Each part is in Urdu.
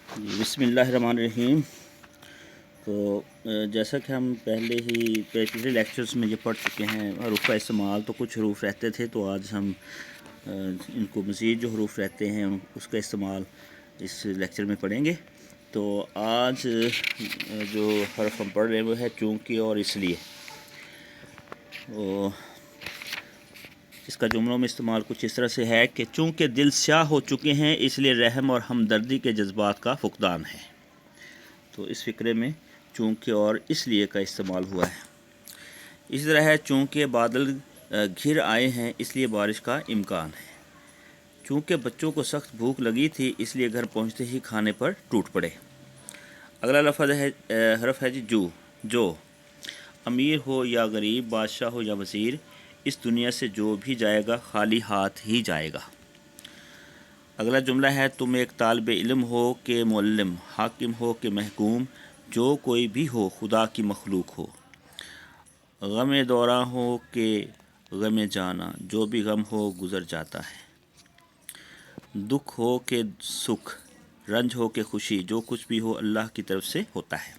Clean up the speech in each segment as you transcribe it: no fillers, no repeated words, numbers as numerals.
بسم اللہ الرحمن الرحیم۔ تو جیسا کہ ہم پہلے ہی پچھلے لیکچرز میں یہ پڑھ چکے ہیں، حروف کا استعمال تو کچھ حروف رہتے تھے، تو آج ہم ان کو مزید جو حروف رہتے ہیں اس کا استعمال اس لیکچر میں پڑھیں گے۔ تو آج جو حرف ہم پڑھ رہے ہیں وہ ہے چونکہ اور اس لیے۔ اس کا جملوں میں استعمال کچھ اس طرح سے ہے کہ چونکہ دل سیاہ ہو چکے ہیں اس لیے رحم اور ہمدردی کے جذبات کا فقدان ہے۔ تو اس فقرے میں چونکہ اور اس لیے کا استعمال ہوا ہے۔ اسی طرح ہے چونکہ بادل گھر آئے ہیں اس لیے بارش کا امکان ہے۔ چونکہ بچوں کو سخت بھوک لگی تھی اس لیے گھر پہنچتے ہی کھانے پر ٹوٹ پڑے۔ اگلا لفظ ہے حرف ہے جو امیر ہو یا غریب، بادشاہ ہو یا وزیر، اس دنیا سے جو بھی جائے گا خالی ہاتھ ہی جائے گا۔ اگلا جملہ ہے تم ایک طالب علم ہو کہ معلم، حاکم ہو کہ محکوم، جو کوئی بھی ہو خدا کی مخلوق ہو۔ غم دوراں ہو کہ غم جانا، جو بھی غم ہو گزر جاتا ہے۔ دکھ ہو کہ سکھ، رنج ہو کہ خوشی، جو کچھ بھی ہو اللہ کی طرف سے ہوتا ہے۔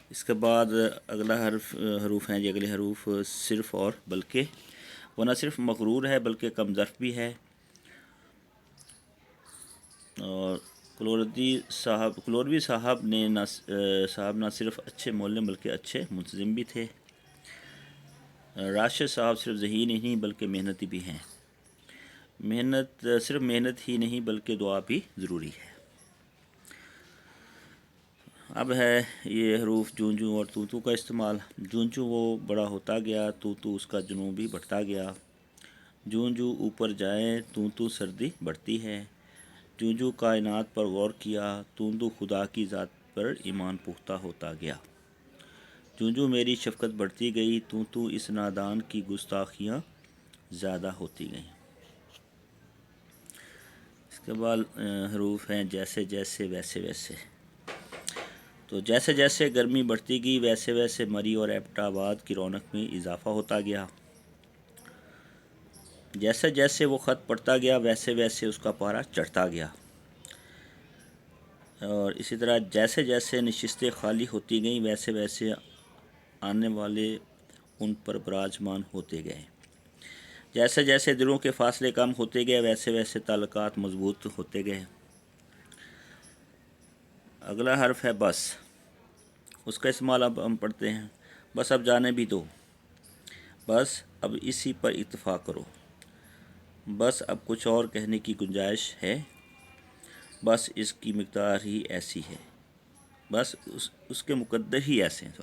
اس کے بعد اگلا حروف ہیں اگلے حروف صرف اور بلکہ۔ وہ نہ صرف مغرور ہے بلکہ کم ظرف بھی ہے۔ اور کلوروی صاحب نہ صرف اچھے معلم بلکہ اچھے منتظم بھی تھے۔ راشد صاحب صرف ذہین ہی نہیں بلکہ محنتی بھی ہیں۔ صرف محنت ہی نہیں بلکہ دعا بھی ضروری ہے۔ اب ہے یہ حروف جون جوں اور تو کا استعمال۔ جون جوں وہ بڑا ہوتا گیا، تو اس کا جنون بھی بڑھتا گیا۔ جون جوں اوپر جائیں تو سردی بڑھتی ہے۔ جون جوں کائنات پر غور کیا، تو خدا کی ذات پر ایمان پختہ ہوتا گیا۔ جون جوں میری شفقت بڑھتی گئی، تو اس نادان کی گستاخیاں زیادہ ہوتی گئیں۔ اس کے بعد حروف ہیں جیسے جیسے ویسے ویسے۔ تو جیسے جیسے گرمی بڑھتی گئی ویسے ویسے مری اور ایبٹ آباد کی رونق میں اضافہ ہوتا گیا۔ جیسے جیسے وہ خط پڑھتا گیا ویسے ویسے اس کا پارہ چڑھتا گیا۔ اور اسی طرح جیسے جیسے نشستیں خالی ہوتی گئیں ویسے ویسے آنے والے ان پر براجمان ہوتے گئے۔ جیسے جیسے دلوں کے فاصلے کم ہوتے گئے ویسے ویسے تعلقات مضبوط ہوتے گئے۔ اگلا حرف ہے بس۔ اس کا استعمال اب ہم پڑھتے ہیں۔ بس اب جانے بھی دو، بس اب اسی پر اتفاق کرو، بس اب کچھ اور کہنے کی گنجائش ہے، بس اس کی مقدار ہی ایسی ہے، بس اس کے مقدر ہی ایسے ہیں